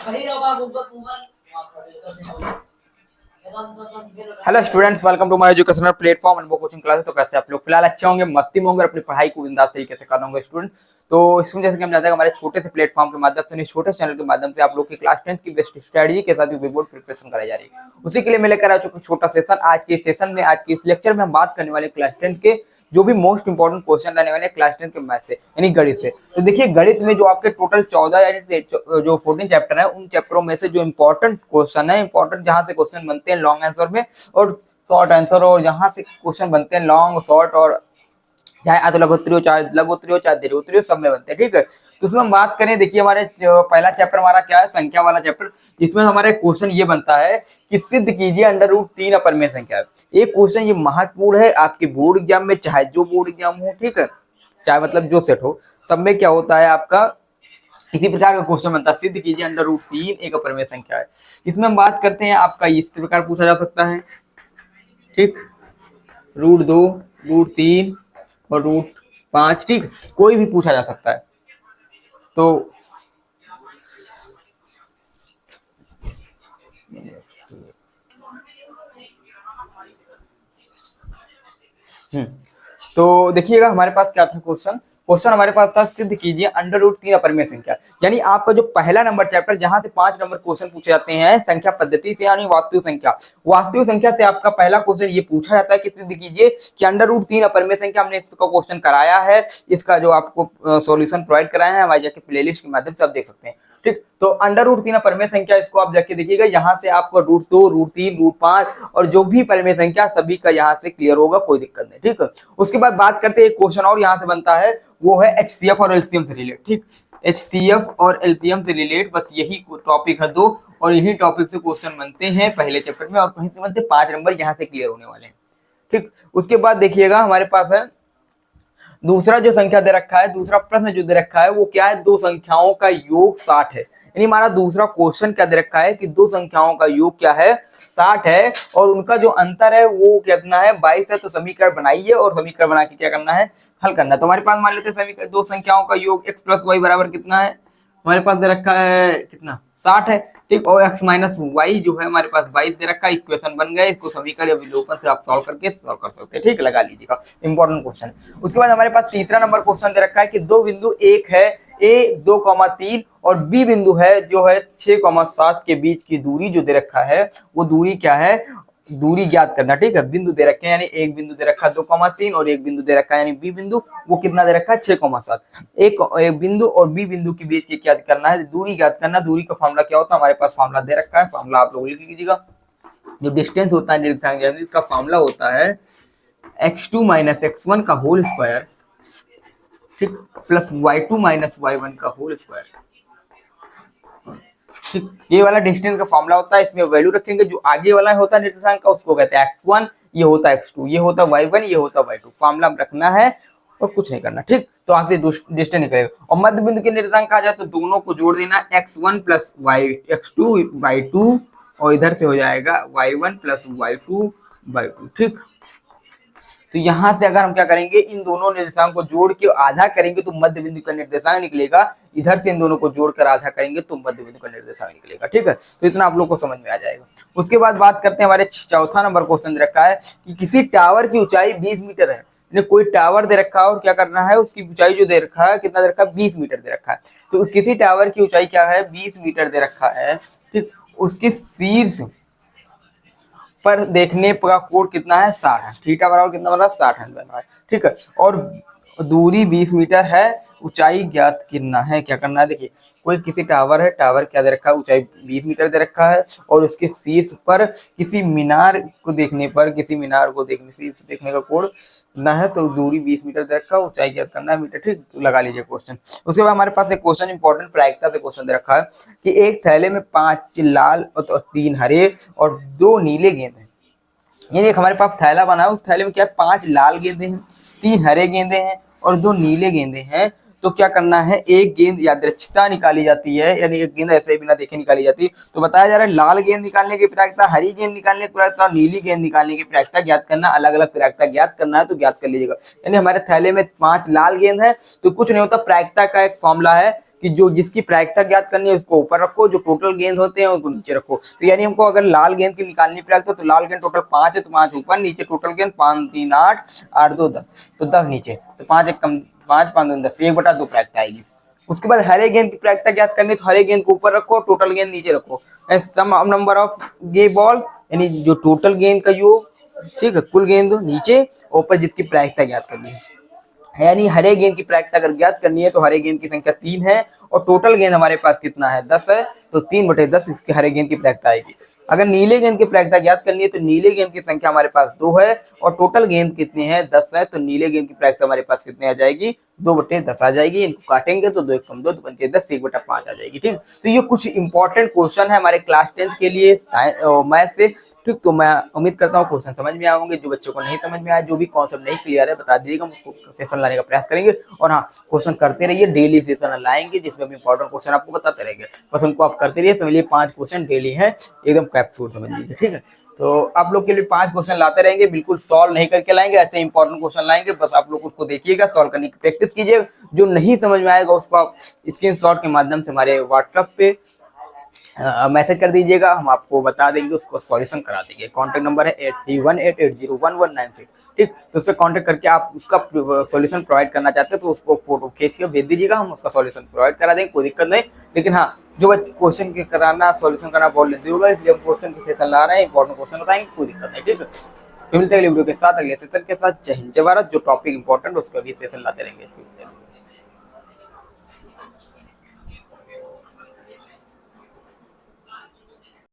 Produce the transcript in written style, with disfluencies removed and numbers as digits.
Hello students, welcome to my educational platform and वो coaching classes. तो कैसे आप लोग फिलहाल अच्छे होंगे, मस्ती में होंगे, अपनी पढ़ाई को बिंदास तरीके से कर रहे होंगे स्टूडेंट। तो इसमें जैसे कि हम जानते हैं हमारे छोटे से प्लेटफॉर्म के माध्यम से, छोटे चैनल के माध्यम से आप लोग की क्लास 10th की बेस्ट स्ट्रेटजी के साथ बोर्ड प्रिपरेशन कराई जा रही है। उसी के लिए मैं लेकर आ चुका हूं छोटा सेशन। आज के सेशन में, आज के इस लेक्चर में हम बात करने वाले क्लास 10th के जो भी मोस्ट इंपॉर्टेंट क्वेश्चन रहने वाले क्लास 10th के मैथ से, यानी गणित से। तो देखिए, गणित में जो आपके टोटल 14 यानी जो 14 चैप्टर है, उन चैप्टरों में से जो इंपॉर्टेंट क्वेश्चन है, इंपॉर्टेंट जहां से क्वेश्चन बनते हैं लॉन्ग आंसर में और शॉर्ट आंसर, और जहां से क्वेश्चन बनते हैं लॉन्ग शॉर्ट, और चाहे अतलघुत्री हो, चाहे लघुत्री हो, चाहे दीर्घोत्तरी हो, सब में बनते हैं। ठीक है, तो उसमें हम बात करें, देखिए हमारे पहला चैप्टर हमारा क्या है, संख्या वाला चैप्टर। इसमें हमारे क्वेश्चन ये बनता है कि सिद्ध कीजिए अंडर रूट 3 अपरिमेय संख्या है। एक क्वेश्चन ये महत्वपूर्ण है आपके बोर्ड एग्जाम में, चाहे जो बोर्ड एग्जाम हो, ठीक है, चाहे मतलब जो सेट हो, सब में क्या होता है आपका इसी प्रकार का क्वेश्चन बनता है, सिद्ध कीजिए अंडर रूट 3 एक अपरिमेय संख्या है। इसमें हम बात करते हैं, आपका इस प्रकार पूछा जा सकता है, ठीक, √2, √3 और √5, ठीक, कोई भी पूछा जा सकता है। तो तो देखिएगा हमारे पास क्या था क्वेश्चन हमारे पास था, सिद्ध कीजिए अंडर रूट 3 अपरिमेय संख्या। यानी आपका जो पहला नंबर चैप्टर, जहां से 5 नंबर क्वेश्चन पूछे जाते हैं संख्या पद्धति से, यानी वास्तविक संख्या से आपका पहला क्वेश्चन ये पूछा जाता है कि सिद्ध कीजिए कि अंडर रूट 3 अपरिमेय संख्या। हमने इसका क्वेश्चन कराया है, इसका जो आपको सॉल्यूशन प्रोवाइड कराया है हमारे जाके प्लेलिस्ट के माध्यम से आप देख सकते हैं। ठीक, तो अंडर रूट 3 अपरिमेय संख्या, इसको आप जाके देखिएगा, यहाँ से आपको √2, √3, √5 और जो भी परिमेय संख्या सभी का यहाँ से क्लियर होगा, कोई दिक्कत नहीं। ठीक है, उसके बाद बात करते हैं, एक क्वेश्चन और यहाँ से बनता है, वो है HCF और LCM से रिलेट। ठीक, HCF और LCM से रिलेट, बस यही टॉपिक है दो, और यही टॉपिक से क्वेश्चन बनते हैं पहले चैप्टर में, और कहीं से बनते 5 नंबर यहाँ से क्लियर होने वाले हैं। ठीक, उसके बाद देखिएगा हमारे पास है दूसरा जो संख्या दे रखा है, दूसरा प्रश्न जो दे रखा है वो क्या है, दो संख्याओं का योग 60 है। यानी हमारा दूसरा क्वेश्चन क्या दे रखा है कि दो संख्याओं का योग क्या है, 60 है, और उनका जो अंतर है वो कितना है, 22 है। तो समीकरण बनाइए और समीकरण बना के क्या करना है, हल करना है। तो हमारे पास मान लेते हैं समीकरण, दो संख्याओं का योग x + y बराबर कितना है, हमारे पास दे रखा है कितना, 60 है। ठीक, और x - y जो है हमारे पास 22 दे रखा है। इक्वेशन बन गए, इसको समीकरण या विलोपन से आप सॉल्व कर सकते हैं। ठीक, लगा लीजिएगा, इंपॉर्टेंट क्वेश्चन। उसके बाद हमारे पास तीसरा नंबर क्वेश्चन दे रखा है कि दो बिंदु, एक है a 2,3 और b बिंदु है जो है 6,7 के बीच की दूरी जो दे रखा है, वो दूरी क्या है, दूरी ज्ञात करना। ठीक है, बिंदु दे रखे हैं, यानी एक बिंदु दे रखा है 2,3 और एक बिंदु दे रखा है यानी बी बिंदु, वो कितना दे रखा है 6,7। एक बिंदु और बी बिंदु के बीच की क्या करना है, दूरी ज्ञात करना। दूरी का फॉर्मूला क्या होता है, हमारे पास फॉर्मूला दे रखा है, फॉर्मूला आप लोग लिख लीजिएगा। जो डिस्टेंस होता है इसका फॉर्मूला होता है x2 - x1 का होल स्क्वायर, ठीक, प्लस y2 - y1 का होल स्क्वायर। ठीक, ये वाला डिस्टेंस का फॉर्मूला होता है। इसमें वैल्यू रखेंगे, जो आगे वाला होता है निर्देशांक का उसको कहते हैं x1, ये होता है x2, ये होता है y1, ये होता है y2। फॉर्मूला रखना है और कुछ नहीं करना। ठीक, तो यहाँ से डिस्टेंस निकलेगा, और मध्य बिंदु के निर्देशांक आ जाए तो दोनों को जोड़ देना, x1 + x2 y2, और इधर से हो जाएगा y1 + y2 y2। ठीक, तो यहाँ से अगर हम क्या करेंगे, इन दोनों निर्देशांक को जोड़ के आधा करेंगे तो मध्य बिंदु का निर्देशांक निकलेगा। इधर से इन दोनों को जोड़कर आधा करेंगे तो मध्य बिंदु का निर्देशांक निकलेगा। ठीक है, तो इतना आप लोग को समझ में आ जाएगा। उसके बाद बात करते हैं, हमारे चौथा नंबर क्वेश्चन दे रखा है कि किसी टावर की ऊंचाई 20 मीटर है। कोई टावर दे रखा है और क्या करना है, उसकी ऊंचाई जो दे रखा है कितना दे रखा है, 20 मीटर दे रखा है। तो किसी टावर की ऊंचाई क्या है, 20 मीटर दे रखा है। ठीक, उसके शीर्ष पर देखने का कोण कितना है, 60 है। थीटा बराबर कितना बना, 60 बन रहा है। ठीक है, और दूरी 20 मीटर है, ऊंचाई ज्ञात करना है। क्या करना है, देखिए कोई किसी टावर है, टावर क्या दे रखा है, ऊंचाई 20 मीटर दे रखा है, और उसके शीर्ष पर किसी मीनार को देखने शीर्ष देखने का कोण ना है, तो दूरी 20 मीटर दे रखा है, ऊंचाई ज्ञात करना है मीटर। ठीक, तो लगा लीजिए क्वेश्चन। उसके बाद हमारे पास एक क्वेश्चन इंपॉर्टेंट प्रायिकता से क्वेश्चन दे रखा है कि एक थैले में 5 लाल और 3 हरे और 2 नीले गेंद है। यानी एक हमारे पास थैला बना है, उस थैले में क्या है, 5 लाल गेंदे हैं, 3 हरे गेंदे हैं और 2 नीले गेंदे हैं। तो क्या करना है, एक गेंद यादृच्छिकता निकाली जाती है, यानी एक गेंद ऐसे बिना देखे निकाली जाती है। तो बताया जा रहा है लाल गेंद निकालने की प्रायिकता, हरी गेंद निकालने की प्रायिकता और नीली गेंद निकालने की प्रायिकता ज्ञात करना। अलग अलग प्रायिकता ज्ञात करना है तो ज्ञात कर लीजिएगा। यानी हमारे थैले में 5 लाल गेंद है, तो कुछ नहीं होता, प्रायिकता का एक फॉर्मूला है कि जो जिसकी प्रायिकता ज्ञात करनी है उसको ऊपर रखो, जो टोटल गेंद होते हैं उसको नीचे रखो। तो यानी हमको अगर लाल गेंद की निकालनी प्रायिकता, तो लाल गेंद टोटल 5 है तो 5 ऊपर, नीचे टोटल गेंद 5 3 8 8 2 10, तो 10 नीचे, तो 5 एक कम 5 5 2 10, 1/2 प्रायिकता आएगी। उसके बाद हरे गेंद की प्रायिकता ज्ञात करनी, तो हरे गेंद को ऊपर रखो, टोटल गेंद नीचे रखो। सम नंबर ऑफ गे बॉल, यानी जो टोटल गेंद का योग, ठीक है, कुल गेंद नीचे, ऊपर जिसकी प्रायिकता ज्ञात करनी है। यानी हरे गेंद की प्रायिकता अगर ज्ञात करनी है तो हरे गेंद की संख्या 3 है और टोटल गेंद हमारे पास कितना है, 10 है, तो 3/10 इसकी हरे गेंद की प्रायिकता आएगी। अगर नीले गेंद की प्रायिकता ज्ञात करनी है तो नीले गेंद की संख्या हमारे पास 2 है और टोटल गेंद कितनी है, 10 है, तो नीले गेंद की प्रायिकता हमारे पास कितनी आ जाएगी, 2/10 आ जाएगी। इनको काटेंगे तो 2 1 कम 2 पंचे 10, 1/5 आ जाएगी। ठीक, तो ये कुछ इंपॉर्टेंट क्वेश्चन है हमारे क्लास 10th के लिए मैथ से। ठीक, तो मैं उम्मीद करता हूँ क्वेश्चन समझ में आएंगे। जो बच्चों को नहीं समझ में आया, जो भी कॉन्सेप्ट नहीं क्लियर है, बता दीजिएगा, हम उसको सेशन लाने का प्रयास करेंगे। और हाँ, क्वेश्चन करते रहिए, डेली सेशन लाएंगे जिसमें भी इंपॉर्टेंट क्वेश्चन आपको बताते रहेंगे। बस उनको आप करते रहिए। समझ लीजिए 5 क्वेश्चन डेली है, एकदम कैप्सूल समझ लीजिए। ठीक है, तो आप लोग के लिए 5 क्वेश्चन लाते रहेंगे, बिल्कुल सॉल्व नहीं करके लाएंगे, ऐसे इंपॉर्टेंट क्वेश्चन लाएंगे। बस आप लोग उसको देखिएगा, सॉल्व करने की प्रैक्टिस कीजिएगा। जो नहीं समझ में आएगा उसको आप स्क्रीनशॉट के माध्यम से हमारे व्हाट्सएप पे मैसेज कर दीजिएगा, हम आपको बता देंगे, उसको सॉल्यूशन करा देंगे। कॉन्टैक्ट नंबर है 8318801196। ठीक, तो उस पर कॉन्टैक्ट करके आप उसका सॉल्यूशन प्रोवाइड करना चाहते हैं तो उसको फोटो खींच के भेज दीजिएगा, हम उसका सॉल्यूशन प्रोवाइड करा देंगे, कोई दिक्कत नहीं। लेकिन हाँ, जो बच्चे क्वेश्चन के कराना सॉल्यूशन करना बहुत लेंदी होगा, इसलिए हम क्वेश्चन के सेशन ला रहे हैं, इंपॉर्टेंट क्वेश्चन बताएंगे, कोई दिक्कत नहीं। ठीक है, तो मिलते हैं अगले वीडियो के साथ, अगले सेशन के साथ। जय हिंद जय भारत। जो टॉपिक इंपॉर्टेंट उस पर भी सेशन लाते रहेंगे।